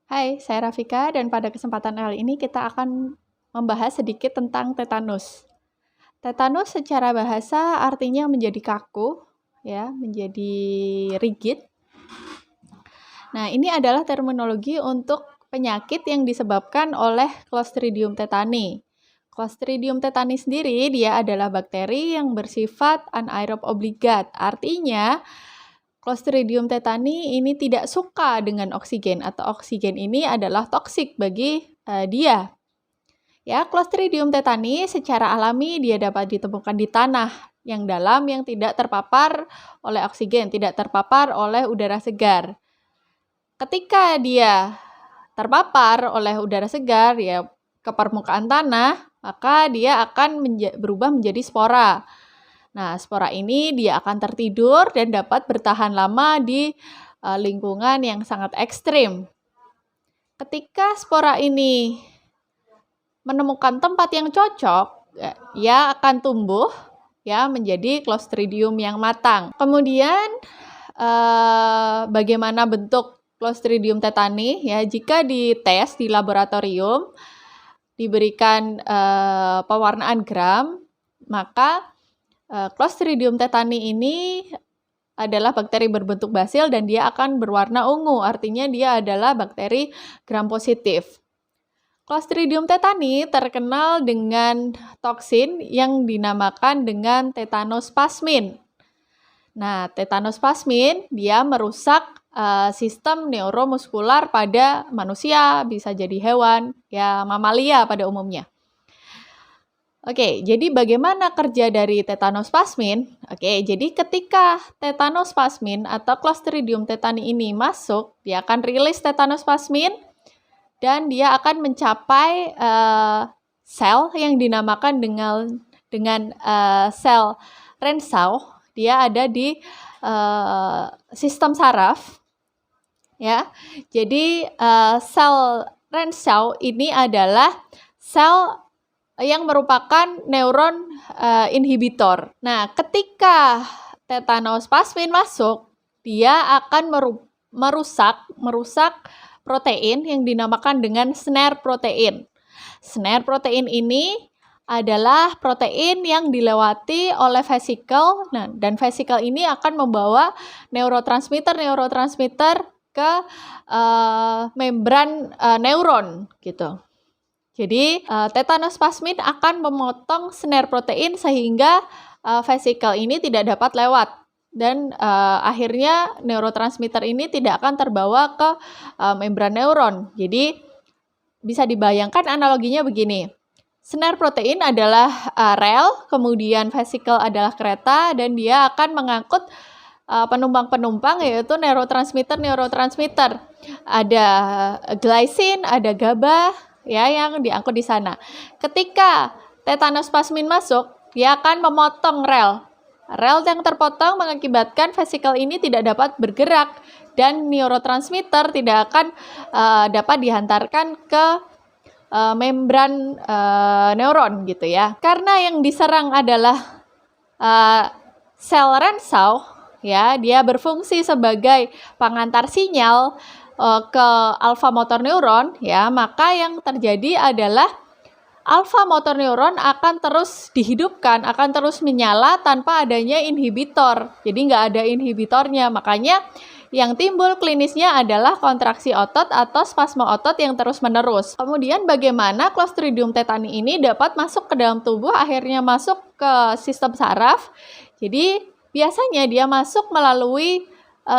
Hai, saya Rafika dan pada kesempatan kali ini kita akan membahas sedikit tentang tetanus. Tetanus secara bahasa artinya menjadi kaku, ya, menjadi rigid. Nah, ini adalah terminologi untuk penyakit yang disebabkan oleh Clostridium tetani. Clostridium tetani sendiri dia adalah bakteri yang bersifat anaerob obligat. Artinya, Clostridium tetani ini tidak suka dengan oksigen atau oksigen ini adalah toksik bagi dia. Ya, Clostridium tetani secara alami dia dapat ditemukan di tanah yang dalam yang tidak terpapar oleh oksigen, tidak terpapar oleh udara segar. Ketika dia terpapar oleh udara segar ya ke permukaan tanah, maka dia akan berubah menjadi spora. Nah, spora ini dia akan tertidur dan dapat bertahan lama di lingkungan yang sangat ekstrim. Ketika spora ini menemukan tempat yang cocok, ia akan tumbuh ya menjadi Clostridium yang matang. Kemudian bagaimana bentuk Clostridium tetani ya? Jika dites di laboratorium diberikan pewarnaan gram, maka Clostridium tetani ini adalah bakteri berbentuk basil dan dia akan berwarna ungu, artinya dia adalah bakteri gram positif. Clostridium tetani terkenal dengan toksin yang dinamakan dengan tetanospasmin. Nah, tetanospasmin dia merusak sistem neuromuskular pada manusia, bisa jadi hewan, ya mamalia pada umumnya. Oke, jadi bagaimana kerja dari tetanospasmin? Oke, jadi ketika tetanospasmin atau Clostridium tetani ini masuk, dia akan rilis tetanospasmin dan dia akan mencapai sel yang dinamakan dengan sel Renshaw. Dia ada di sistem saraf, ya. Jadi sel Renshaw ini adalah sel yang merupakan neuron inhibitor. Nah, ketika tetanospasmin masuk, dia akan merusak protein yang dinamakan dengan snare protein. Snare protein ini adalah protein yang dilewati oleh vesikel. Nah, dan vesikel ini akan membawa neurotransmitter ke membran neuron gitu. Jadi, tetanospasmin akan memotong snare protein sehingga vesikel ini tidak dapat lewat dan akhirnya neurotransmitter ini tidak akan terbawa ke membran neuron. Jadi, bisa dibayangkan analoginya begini. Snare protein adalah rel, kemudian vesikel adalah kereta dan dia akan mengangkut penumpang-penumpang yaitu neurotransmitter. Ada glycine, ada GABA ya yang diangkut di sana. Ketika tetanospasmin masuk, dia akan memotong rel. Rel yang terpotong mengakibatkan vesikel ini tidak dapat bergerak dan neurotransmitter tidak akan dapat dihantarkan ke membran neuron gitu ya. Karena yang diserang adalah sel Renshaw ya, dia berfungsi sebagai pengantar sinyal ke alfa motor neuron ya, maka yang terjadi adalah alfa motor neuron akan terus dihidupkan, akan terus menyala tanpa adanya inhibitor. Jadi nggak ada inhibitornya, makanya yang timbul klinisnya adalah kontraksi otot atau spasme otot yang terus-menerus. Kemudian bagaimana Clostridium tetani ini dapat masuk ke dalam tubuh, akhirnya masuk ke sistem saraf. Jadi biasanya dia masuk melalui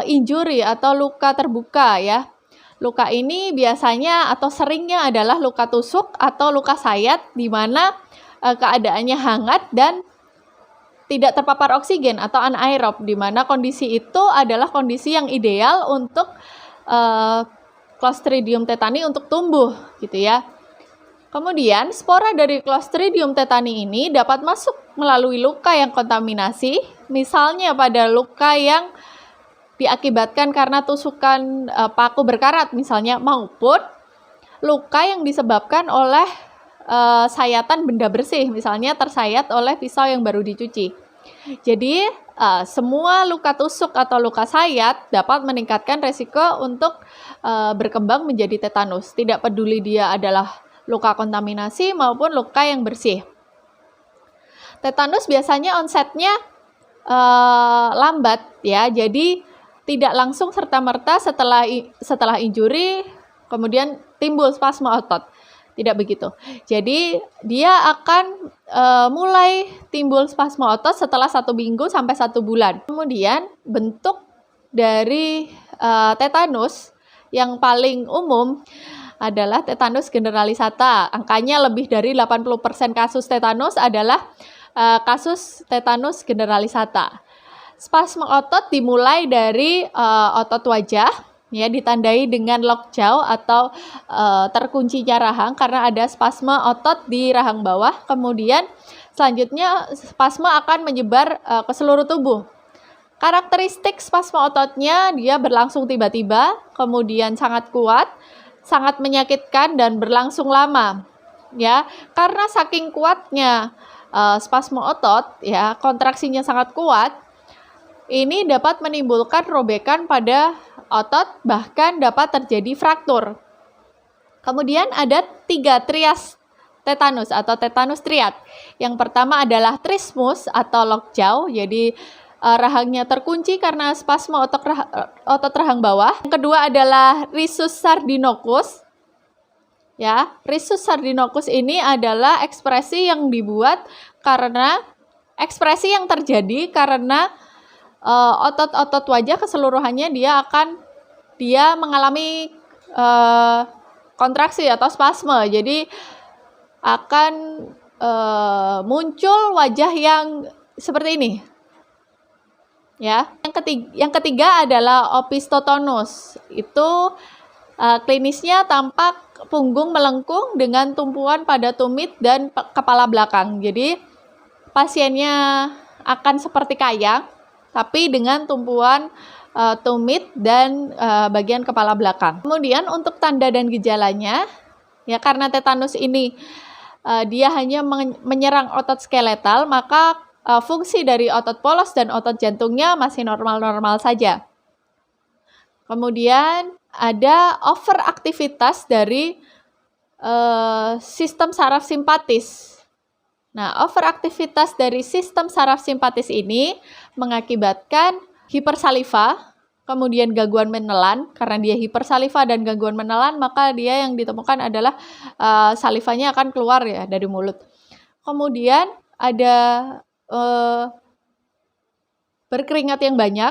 injury atau luka terbuka ya. Luka ini biasanya atau seringnya adalah luka tusuk atau luka sayat di mana keadaannya hangat dan tidak terpapar oksigen atau anaerob, di mana kondisi itu adalah kondisi yang ideal untuk Clostridium tetani untuk tumbuh gitu ya. Kemudian spora dari Clostridium tetani ini dapat masuk melalui luka yang kontaminasi, misalnya pada luka yang diakibatkan karena tusukan paku berkarat misalnya, maupun luka yang disebabkan oleh sayatan benda bersih, misalnya tersayat oleh pisau yang baru dicuci. Jadi, semua luka tusuk atau luka sayat dapat meningkatkan resiko untuk berkembang menjadi tetanus. Tidak peduli dia adalah luka kontaminasi maupun luka yang bersih. Tetanus biasanya onsetnya lambat ya, jadi tidak langsung serta-merta setelah injuri kemudian timbul spasme otot. Tidak begitu. Jadi dia akan mulai timbul spasme otot setelah 1 minggu sampai 1 bulan. Kemudian bentuk dari tetanus yang paling umum adalah tetanus generalisata. Angkanya lebih dari 80% kasus tetanus adalah kasus tetanus generalisata. Spasme otot dimulai dari otot wajah, ya, ditandai dengan lockjaw atau terkuncinya rahang karena ada spasme otot di rahang bawah. Kemudian selanjutnya spasme akan menyebar ke seluruh tubuh. Karakteristik spasme ototnya dia berlangsung tiba-tiba, kemudian sangat kuat, sangat menyakitkan dan berlangsung lama. Ya, karena saking kuatnya spasme otot, ya, kontraksinya sangat kuat. Ini dapat menimbulkan robekan pada otot, bahkan dapat terjadi fraktur. Kemudian ada 3 trias tetanus atau tetanus triad. Yang pertama adalah trismus atau lockjaw, jadi rahangnya terkunci karena spasme otot rahang bawah. Yang kedua adalah risus sardinokus. Ya, risus sardinokus ini adalah ekspresi yang terjadi karena otot-otot wajah keseluruhannya dia mengalami kontraksi atau spasme. Jadi akan muncul wajah yang seperti ini. Ya. Yang ketiga adalah opistotonus. Itu klinisnya tampak punggung melengkung dengan tumpuan pada tumit dan kepala belakang. Jadi pasiennya akan seperti kayang tapi dengan tumpuan tumit dan bagian kepala belakang. Kemudian untuk tanda dan gejalanya, ya, karena tetanus ini dia hanya menyerang otot skeletal, maka fungsi dari otot polos dan otot jantungnya masih normal-normal saja. Kemudian ada overaktivitas dari sistem saraf simpatis. Nah, overaktivitas dari sistem saraf simpatis ini mengakibatkan hipersaliva, kemudian gangguan menelan. Karena dia hipersaliva dan gangguan menelan, maka dia yang ditemukan adalah salivanya akan keluar ya dari mulut. Kemudian ada berkeringat yang banyak,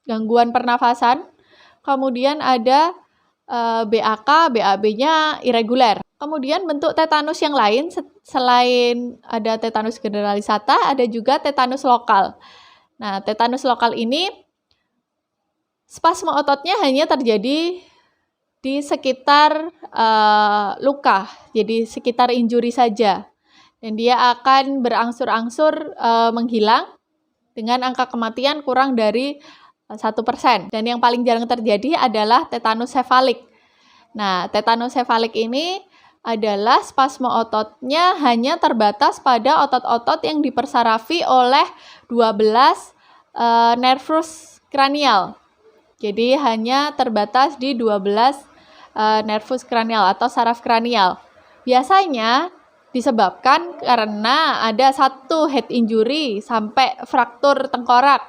gangguan pernafasan. Kemudian ada BAK, BAB-nya irreguler. Kemudian bentuk tetanus yang lain selain ada tetanus generalisata, ada juga tetanus lokal. Nah, tetanus lokal ini spasme ototnya hanya terjadi di sekitar luka, jadi sekitar injuri saja. Dan dia akan berangsur-angsur menghilang dengan angka kematian kurang dari 1%. Dan yang paling jarang terjadi adalah tetanus sefalik. Nah, tetanus sefalik ini adalah spasme ototnya hanya terbatas pada otot-otot yang dipersarafi oleh 12 nervus kranial. Jadi hanya terbatas di 12 nervus kranial atau saraf kranial. Biasanya disebabkan karena ada 1 head injury sampai fraktur tengkorak.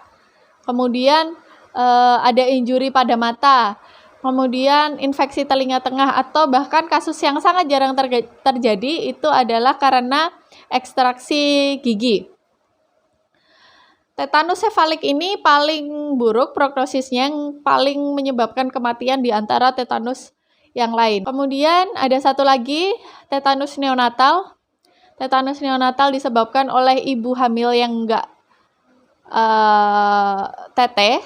Kemudian ada injury pada mata. Kemudian infeksi telinga tengah atau bahkan kasus yang sangat jarang terjadi itu adalah karena ekstraksi gigi. Tetanus sefalik ini paling buruk prognosisnya, yang paling menyebabkan kematian di antara tetanus yang lain. Kemudian ada satu lagi, tetanus neonatal. Tetanus neonatal disebabkan oleh ibu hamil yang enggak teteh,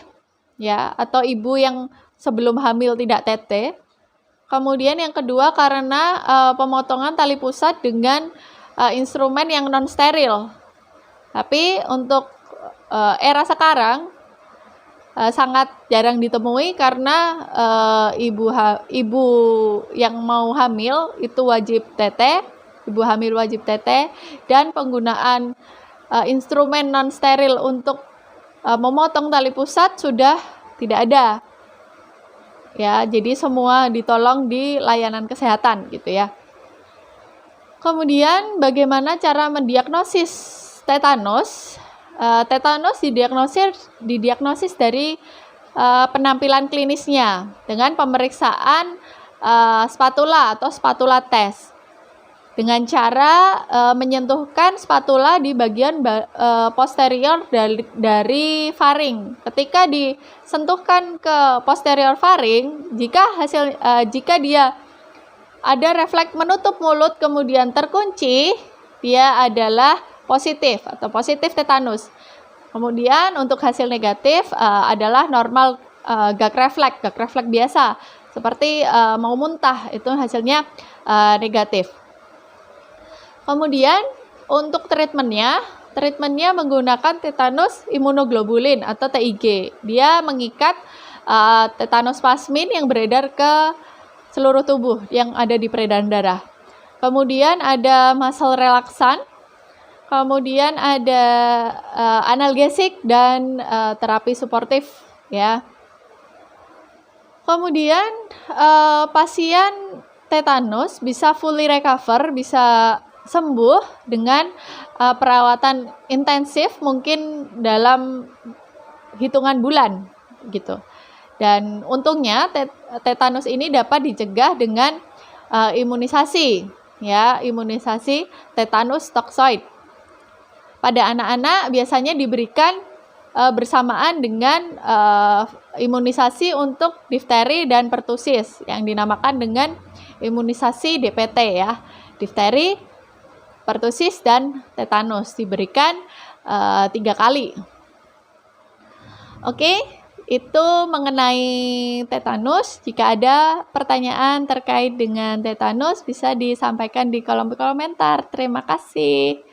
ya, atau ibu yang sebelum hamil tidak teteh. Kemudian yang kedua karena pemotongan tali pusat dengan instrumen yang non steril. Tapi untuk era sekarang sangat jarang ditemui karena ibu yang mau hamil itu wajib teteh, ibu hamil wajib teteh, dan penggunaan instrumen non steril untuk memotong tali pusat sudah tidak ada. Ya, jadi semua ditolong di layanan kesehatan gitu ya. Kemudian bagaimana cara mendiagnosis tetanus? Tetanus didiagnosis dari penampilan klinisnya dengan pemeriksaan spatula atau spatula test. Dengan cara menyentuhkan spatula di bagian posterior dari faring. Ketika disentuhkan ke posterior faring, jika dia ada refleks menutup mulut kemudian terkunci, dia adalah positif atau positif tetanus. Kemudian untuk hasil negatif adalah normal gag refleks biasa, seperti mau muntah, itu hasilnya negatif. Kemudian untuk treatmentnya menggunakan tetanus imunoglobulin atau TIG. Dia mengikat tetanus plasmin yang beredar ke seluruh tubuh yang ada di peredaran darah. Kemudian ada muscle relaksan. Kemudian ada analgesik dan terapi suportif ya. Kemudian pasien tetanus bisa fully recover, bisa sembuh dengan perawatan intensif mungkin dalam hitungan bulan gitu. Dan untungnya tetanus ini dapat dicegah dengan imunisasi ya, imunisasi tetanus toksoid. Pada anak-anak biasanya diberikan bersamaan dengan imunisasi untuk difteri dan pertusis yang dinamakan dengan imunisasi DPT ya. Difteri, pertusis, dan tetanus diberikan 3 kali. Oke, itu mengenai tetanus. Jika ada pertanyaan terkait dengan tetanus bisa disampaikan di kolom komentar. Terima kasih.